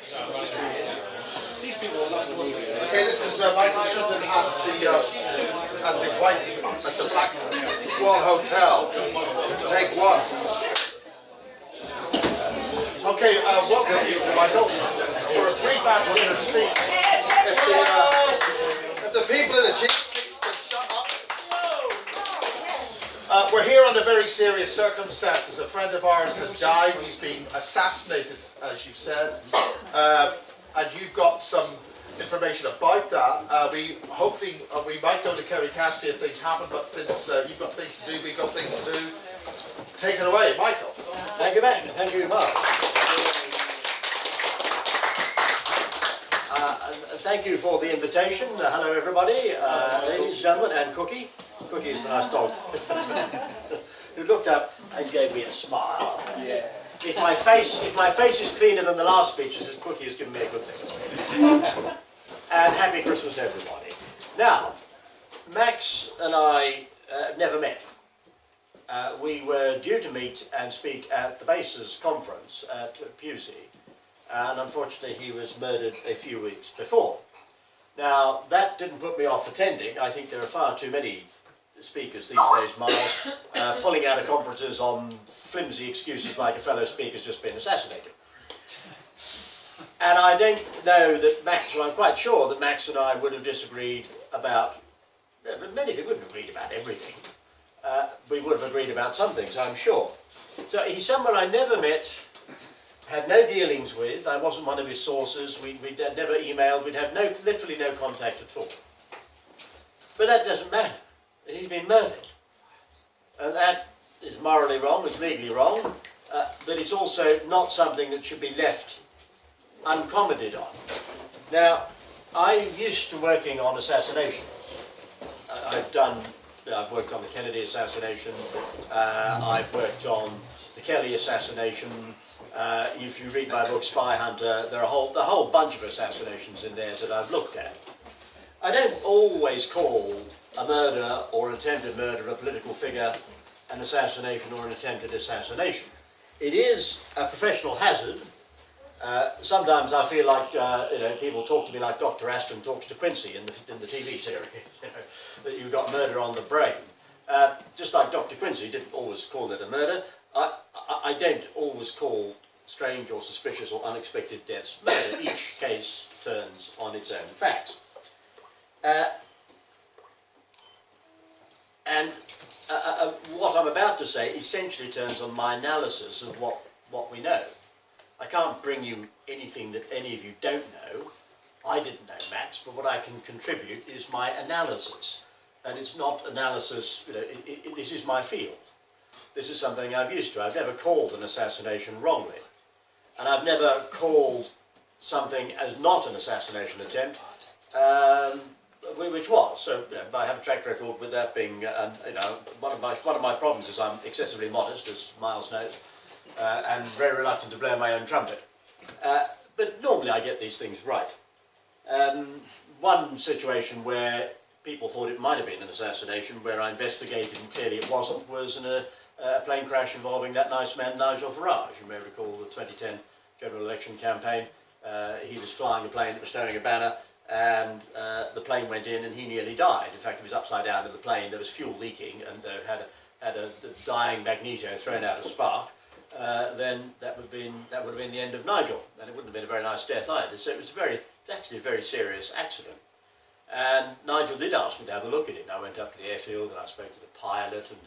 Okay, this is Michael Shrimpton at the Black Swan Hotel. Take one. Okay, welcome, Michael. For a brief afternoon speech, if the people in the chief seats could shut up. We're here under very serious circumstances. A friend of ours has died. He's been assassinated, as you've said. And you've got some information about that. We might go to Kerry Cassidy if things happen, but since you've got things to do, we've got things to do. Take it away, Michael. Thank you, Matt. Thank you very much. Thank you for the invitation. Hello, everybody, ladies and gentlemen, and Cookie. Cookie is the nice dog who looked up and gave me a smile. Yeah. If my face is cleaner than the last speech, Cookie has given me a good thing. And happy Christmas, everybody. Now, Max and I never met. We were due to meet and speak at the Bases conference at Pusey, and unfortunately he was murdered a few weeks before. Now, that didn't put me off attending. I think there are far too many speakers these days, Miles, pulling out of conferences on flimsy excuses like a fellow speaker's just been assassinated. And I don't know that Max, well, I'm quite sure that Max and I would have disagreed about many things. We wouldn't have agreed about everything. We would have agreed about some things, I'm sure. So he's someone I never met, had no dealings with. I wasn't one of his sources. We'd never emailed. We'd have literally no contact at all. But that doesn't matter. He's been murdered. And that is morally wrong, it's legally wrong, but it's also not something that should be left uncommented on. Now, I'm used to working on assassination. I've worked on the Kennedy assassination, I've worked on the Kelly assassination. If you read my book Spy Hunter, there are a whole bunch of assassinations in there that I've looked at. I don't always call a murder or an attempted murder of a political figure an assassination or an attempted assassination. It is a professional hazard. Sometimes I feel like people talk to me like Dr. Aston talks to Quincy in the TV series. That you've got murder on the brain. Just like Dr. Quincy didn't always call it a murder, I don't always call strange or suspicious or unexpected deaths murder. Each case turns on its own facts. What I'm about to say essentially turns on my analysis of what we know. I can't bring you anything that any of you don't know. I didn't know Max, but what I can contribute is my analysis. And it's not analysis, this is my field. This is something I've used to. I've never called an assassination wrongly. And I've never called something as not an assassination attempt, which was. So I have a track record with that being, one of my problems is I'm excessively modest, as Miles knows, and very reluctant to blow my own trumpet. But normally I get these things right. One situation where people thought it might have been an assassination, where I investigated and clearly it wasn't, was in a plane crash involving that nice man Nigel Farage. You may recall the 2010 general election campaign. He was flying a plane that was towing a banner, and the plane went in and he nearly died. In fact, he was upside down in the plane. There was fuel leaking, and had a dying magneto thrown out a spark. Then that would have been the end of Nigel, and it wouldn't have been a very nice death either. So it was actually a very serious accident. And Nigel did ask me to have a look at it. And I went up to the airfield and I spoke to the pilot, and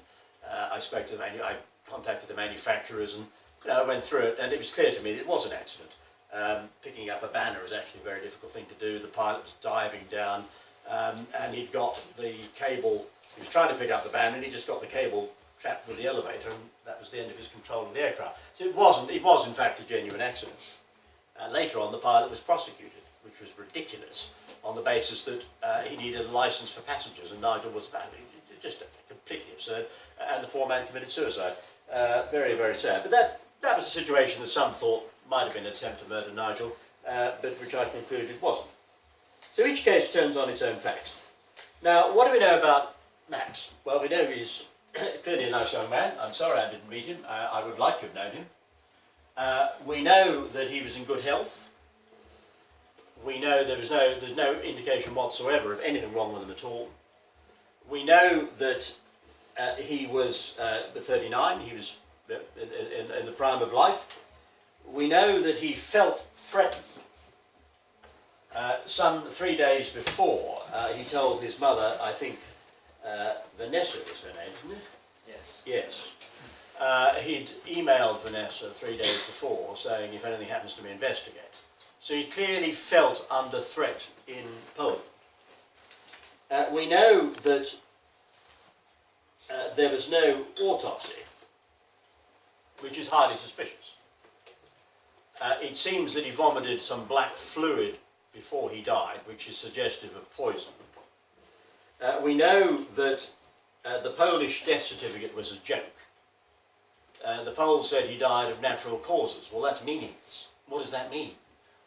I contacted the manufacturers, and I went through it, and it was clear to me that it was an accident. Picking up a banner is actually a very difficult thing to do. The pilot was diving down, and he'd got the cable. He was trying to pick up the banner, and he just got the cable trapped with the elevator, and that was the end of his control of the aircraft. So it was in fact a genuine accident. Later on, the pilot was prosecuted, which was ridiculous, on the basis that he needed a license for passengers, and Nigel was just completely absurd, and the poor man committed suicide. Very, very sad. But that was a situation that some thought might have been an attempt to murder Nigel, but which I concluded wasn't. So each case turns on its own facts. Now, what do we know about Max? Well, we know he's clearly a nice young man. I'm sorry I didn't meet him. I would like to have known him. We know that he was in good health. We know there's no indication whatsoever of anything wrong with him at all. We know that he was 39, he was in the prime of life. We know that he felt threatened. Some 3 days before, he told his mother, I think Vanessa was her name, isn't it? Yes. Yes. He'd emailed Vanessa 3 days before saying, if anything happens to me, investigate. So he clearly felt under threat in Poland. We know that there was no autopsy, which is highly suspicious. It seems that he vomited some black fluid before he died, which is suggestive of poison. We know that the Polish death certificate was a joke. The Poles said he died of natural causes. Well, that's meaningless. What does that mean?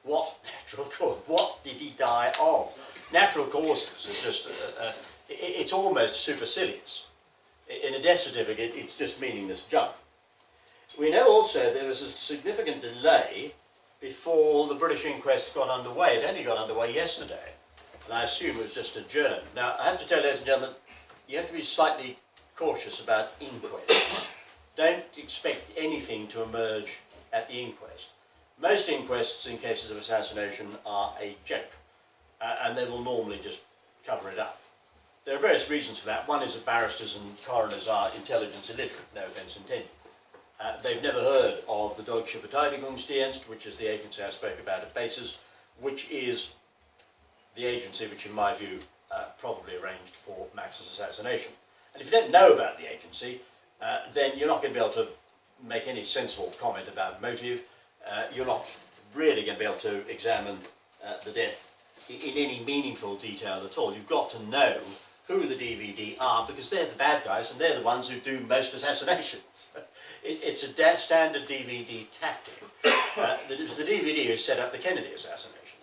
What natural cause? What did he die of? Natural causes is just, it's almost supercilious. In a death certificate, it's just meaningless junk. We know also there was a significant delay before the British inquest got underway. It only got underway yesterday, and I assume it was just adjourned. Now, I have to tell you, ladies and gentlemen, you have to be slightly cautious about inquests. Don't expect anything to emerge at the inquest. Most inquests in cases of assassination are a joke, and they will normally just cover it up. There are various reasons for that. One is that barristers and coroners are intelligence illiterate, no offence intended. They've never heard of the Deutsche Verteidigungsdienst, which is the agency I spoke about at basis, which is the agency which, in my view, probably arranged for Max's assassination. And if you don't know about the agency, then you're not going to be able to make any sensible comment about motive. You're not really going to be able to examine the death in any meaningful detail at all. You've got to know who the DVD are, because they're the bad guys and they're the ones who do most assassinations. It's a standard DVD tactic. It was the DVD who set up the Kennedy assassination.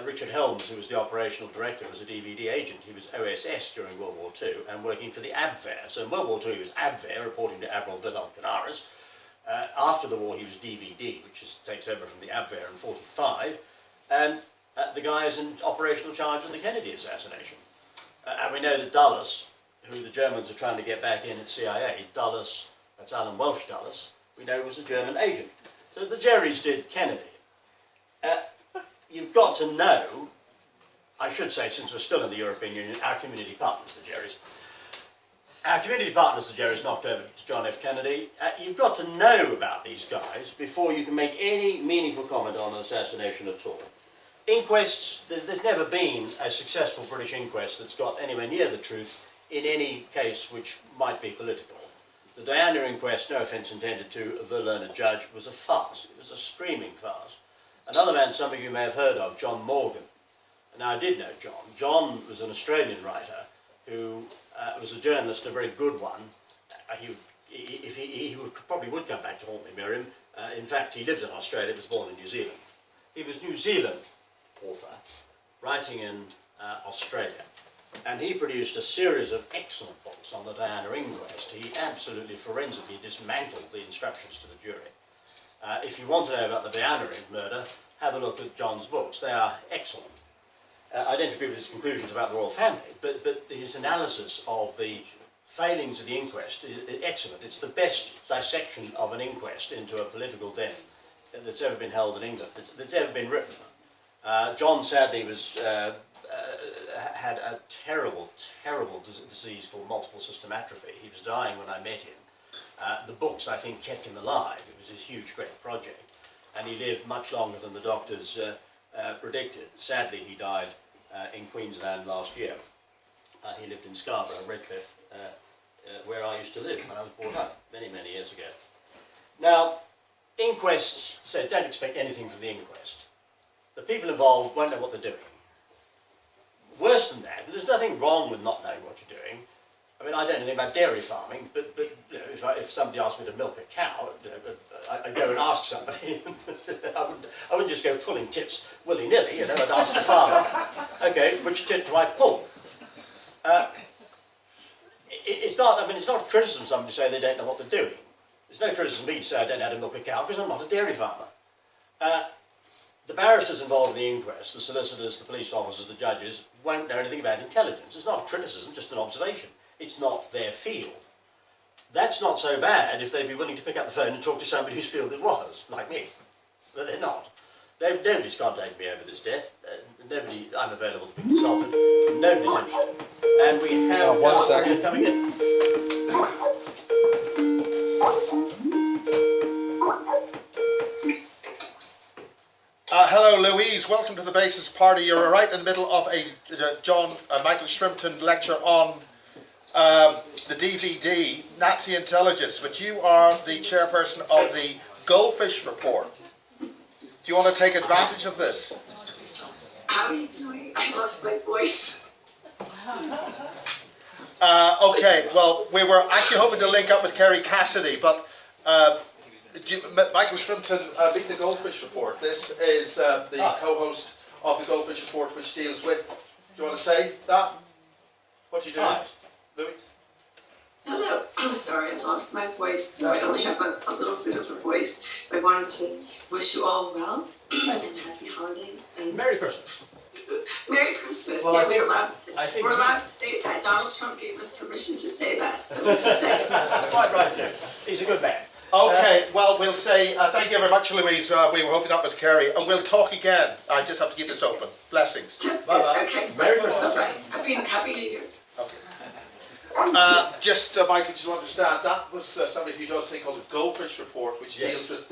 Richard Helms, who was the operational director, was a DVD agent. He was OSS during World War II and working for the Abwehr. So in World War II he was Abwehr, reporting to Admiral Wilhelm Canaris. After the war he was DVD, which takes over from the Abwehr in 1945. And the guy is in operational charge of the Kennedy assassination. And we know that Dulles, who the Germans are trying to get back in at CIA, Dulles, that's Alan Welsh Dulles, we know was a German agent. So the Jerrys did Kennedy. You've got to know, I should say, since we're still in the European Union, our community partners, the Jerrys. Our community partners, the Jerrys, knocked over to John F. Kennedy. You've got to know about these guys before you can make any meaningful comment on an assassination at all. Inquests, there's never been a successful British inquest that's got anywhere near the truth in any case which might be political. The Diana inquest, no offence intended to the learned judge, was a farce. It was a screaming farce. Another man some of you may have heard of, John Morgan. Now, I did know John. John was an Australian writer who was a journalist, a very good one. He probably would come back to haunt me, Miriam. In fact, he lived in Australia, was born in New Zealand. He was New Zealand author, writing in Australia. And he produced a series of excellent books on the Diana inquest. He absolutely forensically dismantled the instructions to the jury. If you want to know about the Diana murder, have a look at John's books. They are excellent. I don't agree with his conclusions about the royal family, but his analysis of the failings of the inquest is excellent. It's the best dissection of an inquest into a political death that's ever been held in England, that's ever been written. John sadly had a terrible, terrible disease called multiple system atrophy. He was dying when I met him. The books, I think, kept him alive. It was his huge, great project. And he lived much longer than the doctors predicted. Sadly, he died in Queensland last year. He lived in Scarborough, Redcliffe, where I used to live when I was brought up many, many years ago. Now, inquests said don't expect anything from the inquest. The people involved won't know what they're doing. Worse than that, there's nothing wrong with not knowing what you're doing. I mean, I don't know anything about dairy farming, but you know, if somebody asked me to milk a cow, you know, I'd go and ask somebody. I wouldn't just go pulling tips willy-nilly, you know, I'd ask the farmer, okay, which tip do I pull? It's not a criticism of somebody to say they don't know what they're doing. There's no criticism of me to say I don't know how to milk a cow because I'm not a dairy farmer. The barristers involved in the inquest, the solicitors, the police officers, the judges, won't know anything about intelligence. It's not a criticism, just an observation. It's not their field. That's not so bad if they'd be willing to pick up the phone and talk to somebody whose field it was, like me. But they're not. Nobody's contacted me over this death. I'm available to be consulted. Nobody's interested. And we have one second coming in. Hello, Louise. Welcome to the Basis Party. You're right in the middle of a Michael Shrimpton lecture on the DVD, Nazi intelligence, but you are the chairperson of the Goldfish Report. Do you want to take advantage of this? How are you doing? I lost my voice. Okay, well, we were actually hoping to link up with Kerry Cassidy, but Michael Shrimpton beat the Goldfish Report. This is the co-host of the Goldfish Report, which deals with. Do you want to say that? What you doing, Louis? Hello. I'm sorry, I lost my voice, so I only have a little bit of a voice. I wanted to wish you all well and happy holidays and Merry Christmas. Merry Christmas. Well, yeah, I think, we're allowed to say that. Donald Trump gave us permission to say that, so we'll just say it. Quite right, Jim. He's a good man. Okay, well, we'll say thank you very much, Louise. We were hoping that was Kerry, and we'll talk again. I just have to keep this open. Blessings. Bye-bye. Okay. Merry Christmas. Bye-bye. Happy New Year. Okay. Michael, just to understand, that was somebody who does a thing called the Goldfish Report, which deals with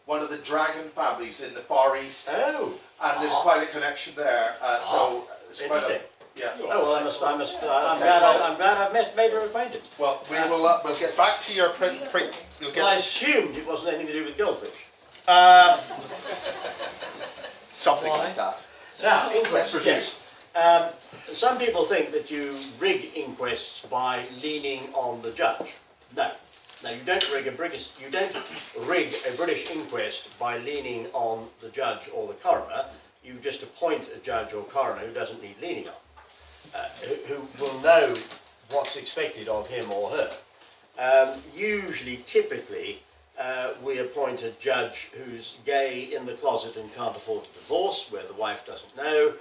one of the dragon families in the Far East. Oh. And there's quite a connection there. So it's quite interesting. yeah. Oh well, I'm glad I've made her acquaintance. Well, we'll get back to your print. Well, I assumed it wasn't anything to do with goldfish. Something like that. Now, inquests. Yes. Some people think that you rig inquests by leaning on the judge. No. Now, you don't rig a British inquest by leaning on the judge or the coroner. You just appoint a judge or coroner who doesn't need leaning on, who will know what's expected of him or her. Typically, we appoint a judge who's gay in the closet and can't afford to divorce, where the wife doesn't know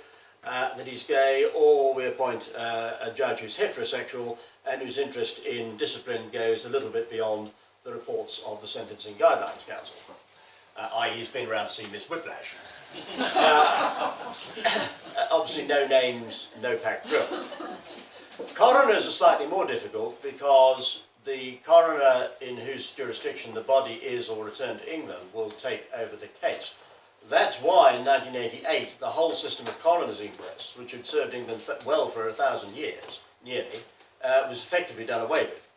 that he's gay, or we appoint a judge who's heterosexual and whose interest in discipline goes a little bit beyond the reports of the Sentencing Guidelines Council, i.e. he's been around to see Miss Whiplash. Obviously no names, no pack drill. Coroners are slightly more difficult because the coroner in whose jurisdiction the body is or returned to England will take over the case. That's why in 1988 the whole system of coroner's inquests, which had served England well for 1,000 years, nearly, was effectively done away with.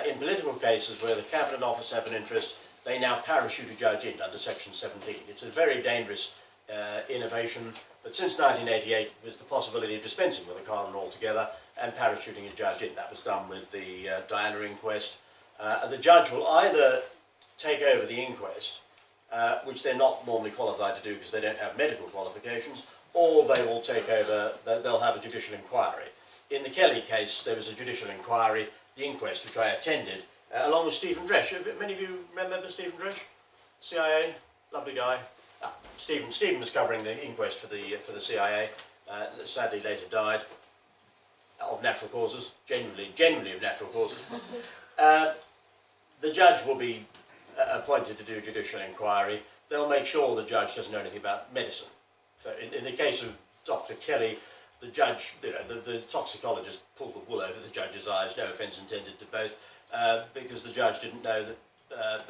In political cases where the Cabinet Office have an interest, they now parachute a judge in under Section 17. It's a very dangerous innovation, but since 1988 was the possibility of dispensing with a coroner altogether and parachuting a judge in. That was done with the Diana inquest. The judge will either take over the inquest, which they're not normally qualified to do because they don't have medical qualifications, or they will take over, they'll have a judicial inquiry. In the Kelly case, there was a judicial inquiry, the inquest, which I attended, along with Stephen Dresch. Many of you remember Stephen Dresch? CIA, lovely guy. Stephen was covering the inquest for the CIA. Sadly, later died of natural causes, genuinely of natural causes. The judge will be appointed to do a judicial inquiry. They'll make sure the judge doesn't know anything about medicine. So, in the case of Dr. Kelly, the judge, the toxicologist pulled the wool over the judge's eyes. No offence intended to both, because the judge didn't know that.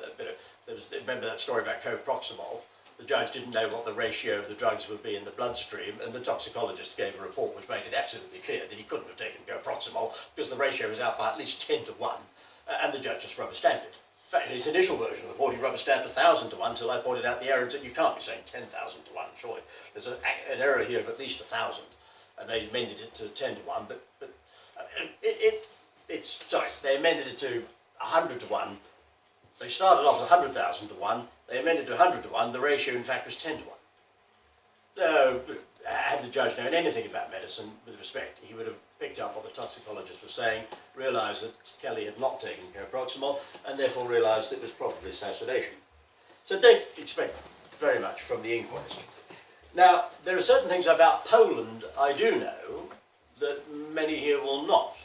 Remember that story about coproximol? The judge didn't know what the ratio of the drugs would be in the bloodstream, and the toxicologist gave a report which made it absolutely clear that he couldn't have taken coproximol because the ratio was out by at least 10 to 1, and the judge just rubber-stamped it. In fact, in his initial version of the report, he rubber-stamped 1,000 to 1 until I pointed out the error and said, you can't be saying 10,000 to 1, surely. There's an error here of at least 1,000, and they amended it to 10 to 1, but they amended it to 100 to 1. They started off with 100,000 to 1, they amended to 100 to 1, the ratio in fact was 10 to 1. So, had the judge known anything about medicine, with respect, he would have picked up what the toxicologist was saying, realised that Kelly had not taken coproximol, and therefore realised it was probably assassination. So don't expect very much from the inquest. Now, there are certain things about Poland I do know that many here will not.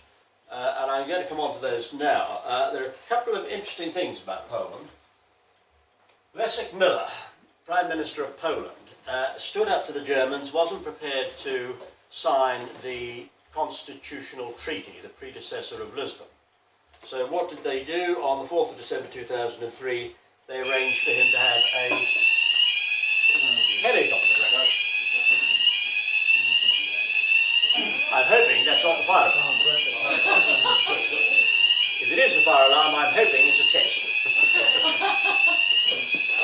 And I'm going to come on to those now. There are a couple of interesting things about Poland. Leszek Miller, Prime Minister of Poland, stood up to the Germans, wasn't prepared to sign the constitutional treaty, the predecessor of Lisbon. So what did they do? On the 4th of December 2003, they arranged for him to have a helicopter crash. I'm hoping that's not the fire alarm. If it is the fire alarm, I'm hoping it's a test.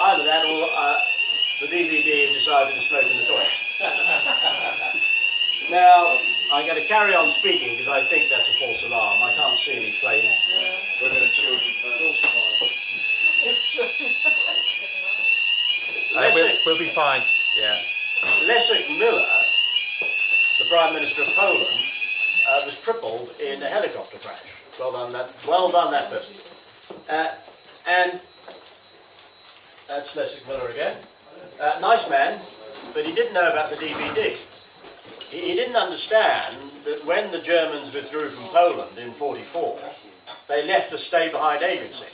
Either that or the DVD decided to smoke in the toilet. Now, I'm going to carry on speaking because I think that's a false alarm. I can't see any flame. We're going to children first. We'll be fine. Yeah. Leszek Miller, the Prime Minister of Poland, was crippled in a helicopter crash. Well done, that person. And that's Leszek Miller again. Nice man, but he didn't know about the DVD. He didn't understand that when the Germans withdrew from Poland in '44, they left a stay-behind agency.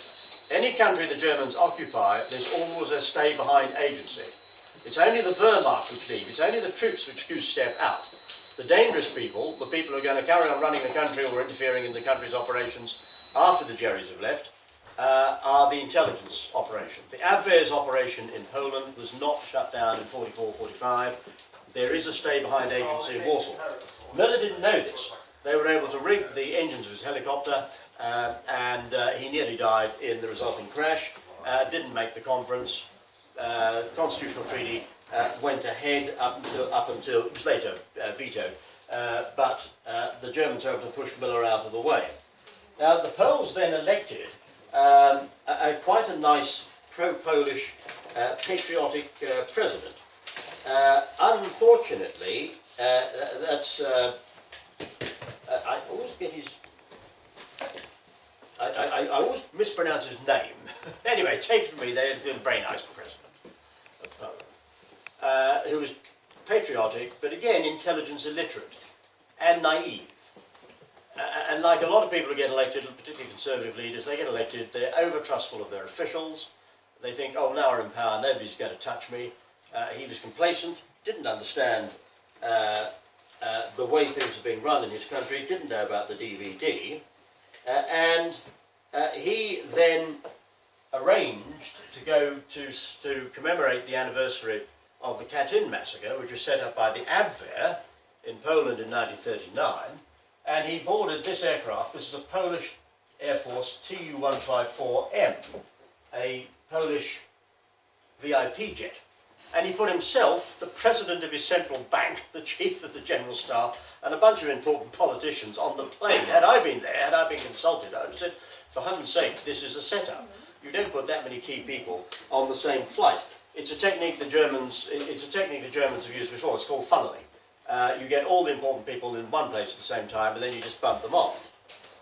Any country the Germans occupy, there's always a stay-behind agency. It's only the Wehrmacht which leave. It's only the troops which do step out. The dangerous people, the people who are going to carry on running the country or interfering in the country's operations after the Jerrys have left, are the intelligence operation. The Abwehr's operation in Poland was not shut down in '44-45. There is a stay-behind agency in Warsaw. Miller didn't know this. They were able to rig the engines of his helicopter, and he nearly died in the resulting crash. Didn't make the conference. Constitutional treaty went ahead up until it was later vetoed, but the Germans were able to push Miller out of the way. Now the Poles then elected quite a nice pro-Polish patriotic president. Unfortunately, that's I always get his. I always mispronounce his name. Anyway, take it from me, they're a very nice president of Poland, who was patriotic, but again, intelligence illiterate and naive. And like a lot of people who get elected, particularly conservative leaders, they get elected, they're over-trustful of their officials. They think, oh, now we're in power, nobody's going to touch me. He was complacent, didn't understand the way things are being run in his country, didn't know about the DVD, and he then arranged to go to commemorate the anniversary of the Katyn massacre, which was set up by the Abwehr in Poland in 1939, and he boarded this aircraft. This is a Polish Air Force Tu-154M, a Polish VIP jet. And he put himself, the president of his central bank, the chief of the general staff, and a bunch of important politicians on the plane. Had I been there, had I been consulted, I would have said, for heaven's sake, this is a setup. You don't put that many key people on the same flight. It's a technique the Germans have used before. It's called funneling. You get all the important people in one place at the same time, and then you just bump them off.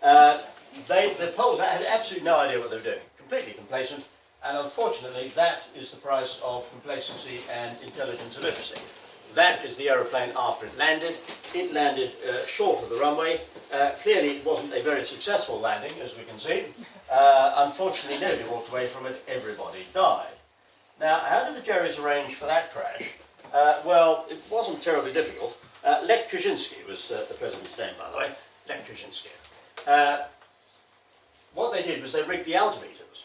The Poles had absolutely no idea what they were doing. Completely complacent. And unfortunately, that is the price of complacency and intelligence illiteracy. That is the aeroplane after it landed. It landed short of the runway. Clearly, it wasn't a very successful landing, as we can see. Unfortunately, nobody walked away from it. Everybody died. Now, how did the Jerrys arrange for that crash? Well, it wasn't terribly difficult. Lech Kaczynski was the president's name, by the way. Lech Kaczynski. What they did was they rigged the altimeters.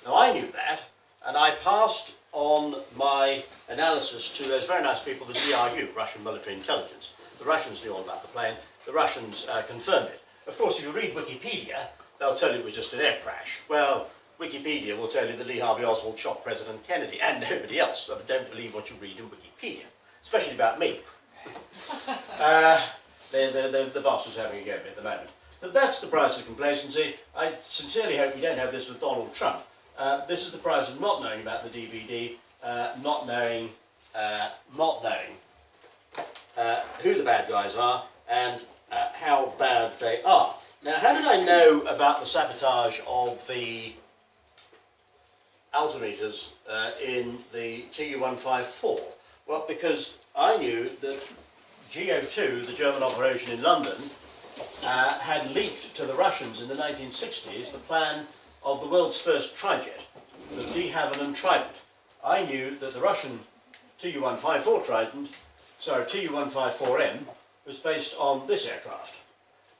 Now I knew that, and I passed on my analysis to those very nice people, the GRU, Russian Military Intelligence. The Russians knew all about the plane, the Russians confirmed it. Of course, if you read Wikipedia, they'll tell you it was just an air crash. Well, Wikipedia will tell you that Lee Harvey Oswald shot President Kennedy, and nobody else. But don't believe what you read in Wikipedia, especially about me. The boss is having a go at me at the moment. But that's the price of complacency. I sincerely hope we don't have this with Donald Trump. This is the price of not knowing about the DVD, not knowing who the bad guys are and how bad they are. Now, how did I know about the sabotage of the altimeters in the TU-154? Well, because I knew that GO2, the German operation in London, had leaked to the Russians in the 1960s the plan of the world's first trijet, the de Havilland Trident. I knew that the Russian TU-154 Trident, sorry, TU-154M, was based on this aircraft,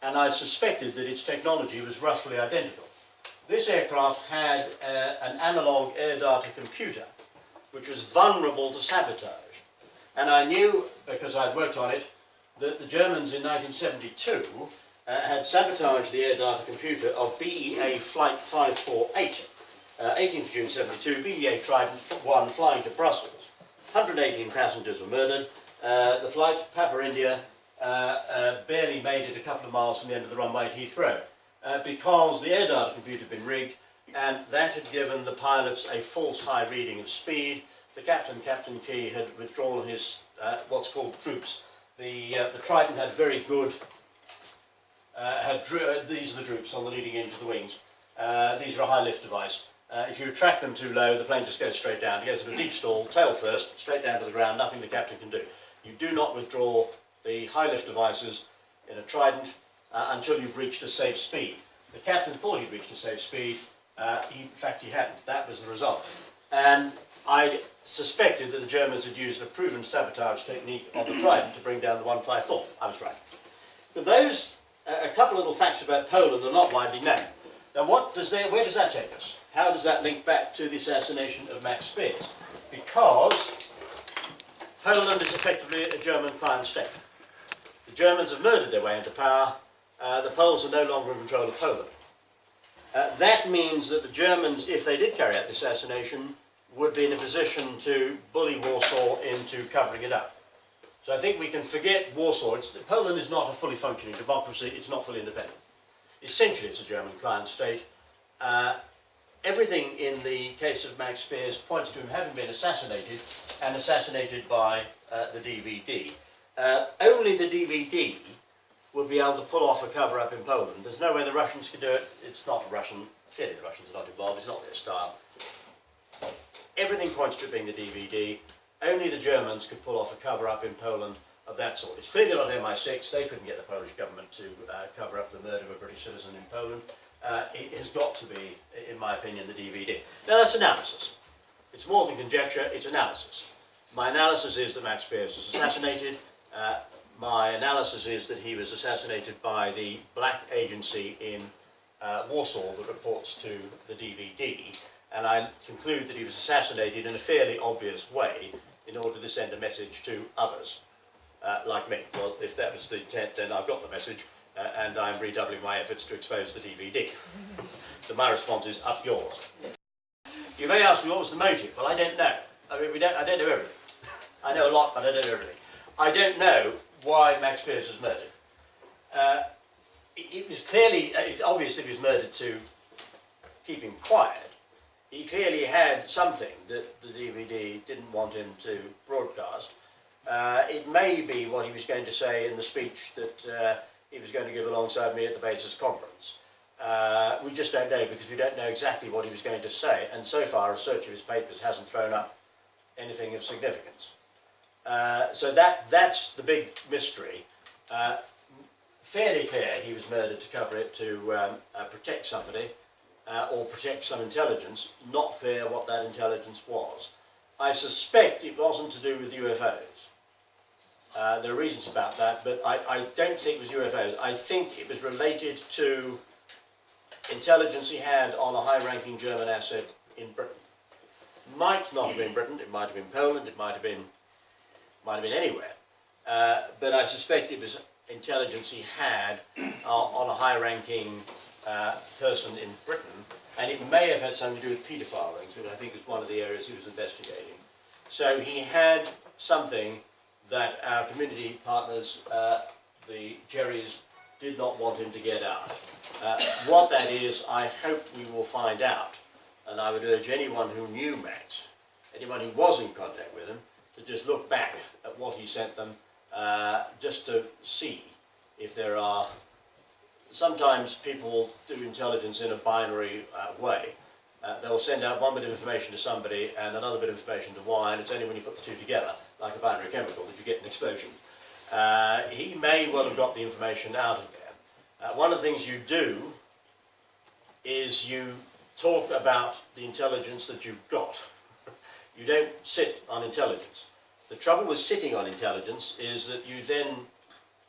and I suspected that its technology was roughly identical. This aircraft had an analog air data computer, which was vulnerable to sabotage. And I knew, because I'd worked on it, that the Germans in 1972 had sabotaged the air data computer of BEA Flight 548, 18th June 72, BEA Trident 1 flying to Brussels. 118 passengers were murdered. The flight, Papa India, barely made it a couple of miles from the end of the runway at Heathrow, because the air data computer had been rigged, and that had given the pilots a false high reading of speed. The captain, Captain Key, had withdrawn his what's called droops. The Trident had very good, these are the droops on the leading edge of the wings. These are a high lift device. If you retract them too low, the plane just goes straight down. It goes into a deep stall, tail first, straight down to the ground, nothing the captain can do. You do not withdraw the high lift devices in a Trident until you've reached a safe speed. The captain thought he'd reached a safe speed. In fact, he hadn't. That was the result. And I suspected that the Germans had used a proven sabotage technique on the Trident to bring down the 154. I was right. But those, a couple of little facts about Poland are not widely known. Now, where does that take us? How does that link back to the assassination of Max Spiers? Because Poland is effectively a German client state. The Germans have murdered their way into power. The Poles are no longer in control of Poland. That means that the Germans, if they did carry out the assassination, would be in a position to bully Warsaw into covering it up. So I think we can forget Warsaw. Poland is not a fully functioning democracy. It's not fully independent. Essentially, it's a German client state. Everything in the case of Max Spiers points to him having been assassinated, and assassinated by the DVD. Only the DVD would be able to pull off a cover-up in Poland. There's no way the Russians could do it. It's not Russian. Clearly the Russians are not involved. It's not their style. Everything points to it being the DVD. Only the Germans could pull off a cover-up in Poland of that sort. It's clearly not MI6. They couldn't get the Polish government to cover up the murder of a British citizen in Poland. It has got to be, in my opinion, the DVD. Now that's analysis. It's more than conjecture, it's analysis. My analysis is that Max Spiers was assassinated. My analysis is that he was assassinated by the black agency in Warsaw that reports to the DVD. And I conclude that he was assassinated in a fairly obvious way in order to send a message to others, like me. Well, if that was the intent, then I've got the message, and I'm redoubling my efforts to expose the DVD. So my response is, up yours. You may ask me, what was the motive? Well, I don't know. I mean, I don't know everything. I know a lot, but I don't know everything. I don't know why Max Spiers was murdered. It was clearly, obviously he was murdered to keep him quiet. He clearly had something that the DVD didn't want him to broadcast. It may be what he was going to say in the speech that he was going to give alongside me at the basis conference. We just don't know, because we don't know exactly what he was going to say, and so far a search of his papers hasn't thrown up anything of significance. So that's the big mystery. Fairly clear he was murdered to cover it, to protect somebody, or protect some intelligence. Not clear what that intelligence was. I suspect it wasn't to do with UFOs. There are reasons about that, but I don't think it was UFOs. I think it was related to intelligence he had on a high-ranking German asset in Britain. Might not have been Britain, it might have been Poland, it might have been anywhere. But I suspect it was intelligence he had on a high-ranking person in Britain, and it may have had something to do with paedophile rings, which I think was one of the areas he was investigating. So he had something that our community partners, the Jerrys, did not want him to get out. What that is, I hope we will find out, and I would urge anyone who knew Max, anyone who was in contact with him, to just look back at what he sent them, just to see if there are. Sometimes people do intelligence in a binary way. They'll send out one bit of information to somebody and another bit of information to Y, and it's only when you put the two together, like a binary chemical, that you get an explosion. He may well have got the information out of there. One of the things you do is you talk about the intelligence that you've got. You don't sit on intelligence. The trouble with sitting on intelligence is that you then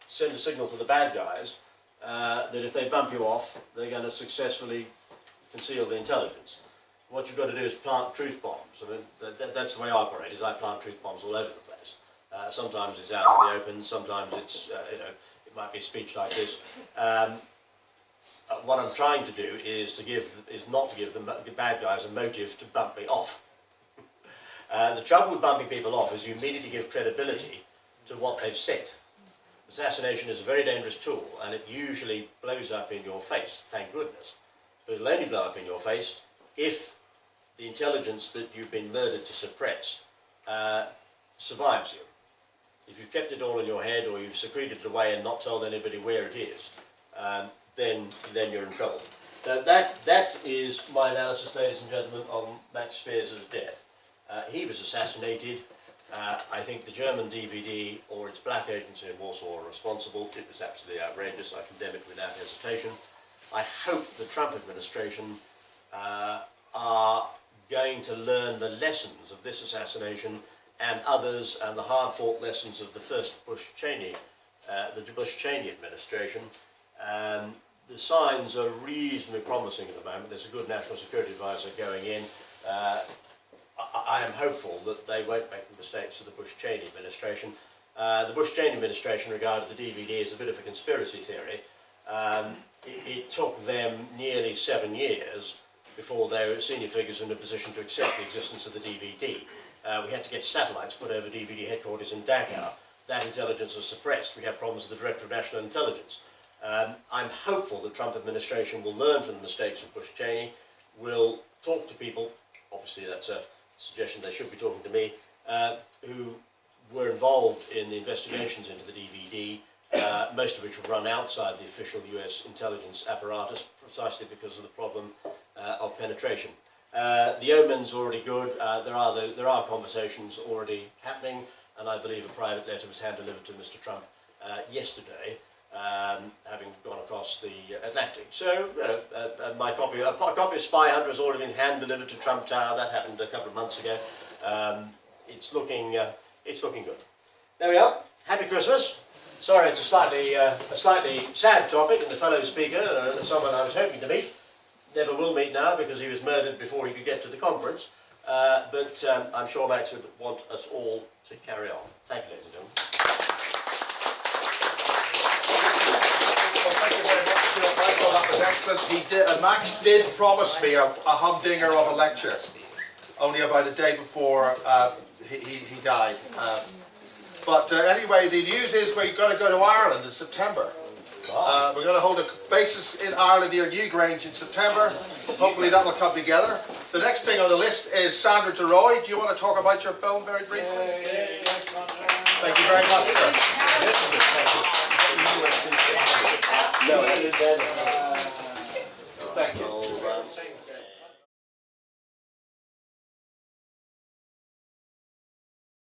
send a signal to the bad guys that if they bump you off, they're going to successfully conceal the intelligence. What you've got to do is plant truth bombs. I mean, that's the way I operate, is I plant truth bombs all over the place. Sometimes it's out in the open, sometimes it's, you know, it might be a speech like this. What I'm trying to do is not to give the bad guys a motive to bump me off. The trouble with bumping people off is you immediately give credibility to what they've said. Assassination is a very dangerous tool, and it usually blows up in your face, thank goodness. But it'll only blow up in your face if the intelligence that you've been murdered to suppress survives you. If you've kept it all in your head, or you've secreted it away and not told anybody where it is, then you're in trouble. That is my analysis, ladies and gentlemen, on Max Spiers' death. He was assassinated. I think the German DVD or its black agency in Warsaw are responsible. It was absolutely outrageous. I condemn it without hesitation. I hope the Trump administration are going to learn the lessons of this assassination and others, and the hard-fought lessons of the first Bush-Cheney, the Bush-Cheney administration. The signs are reasonably promising at the moment. There's a good national security advisor going in. I am hopeful that they won't make the mistakes of the Bush-Cheney administration. The Bush-Cheney administration regarded the DVD as a bit of a conspiracy theory. It took them nearly 7 years before they were senior figures in a position to accept the existence of the DVD. We had to get satellites put over DVD headquarters in Dachau. That intelligence was suppressed. We had problems with the Director of National Intelligence. I'm hopeful the Trump administration will learn from the mistakes of Bush-Cheney, will talk to people, obviously that's a suggestion they should be talking to me, who were involved in the investigations into the DVD, most of which were run outside the official US intelligence apparatus, precisely because of the problem of penetration. The omen's already good. There are conversations already happening, and I believe a private letter was hand-delivered to Mr. Trump yesterday, having gone across the Atlantic. So, my copy of Spy Hunter has already been hand-delivered to Trump Tower. That happened a couple of months ago. It's looking good. There we are. Happy Christmas. Sorry, it's a slightly sad topic, and the fellow speaker, someone I was hoping to meet, never will meet now because he was murdered before he could get to the conference. But I'm sure Max would want us all to carry on. Thank you, ladies and gentlemen. Well, thank you very much, Michael. That was excellent. Max did promise me a humdinger of a lecture, only about a day before he died. But anyway, the news is we're going to go to Ireland in September. We're going to hold a basis in Ireland near Newgrange in September. Hopefully that will come together. The next thing on the list is Sandra DeRoy. Do you want to talk about your film very briefly? Thank you very much, sir. Thank you.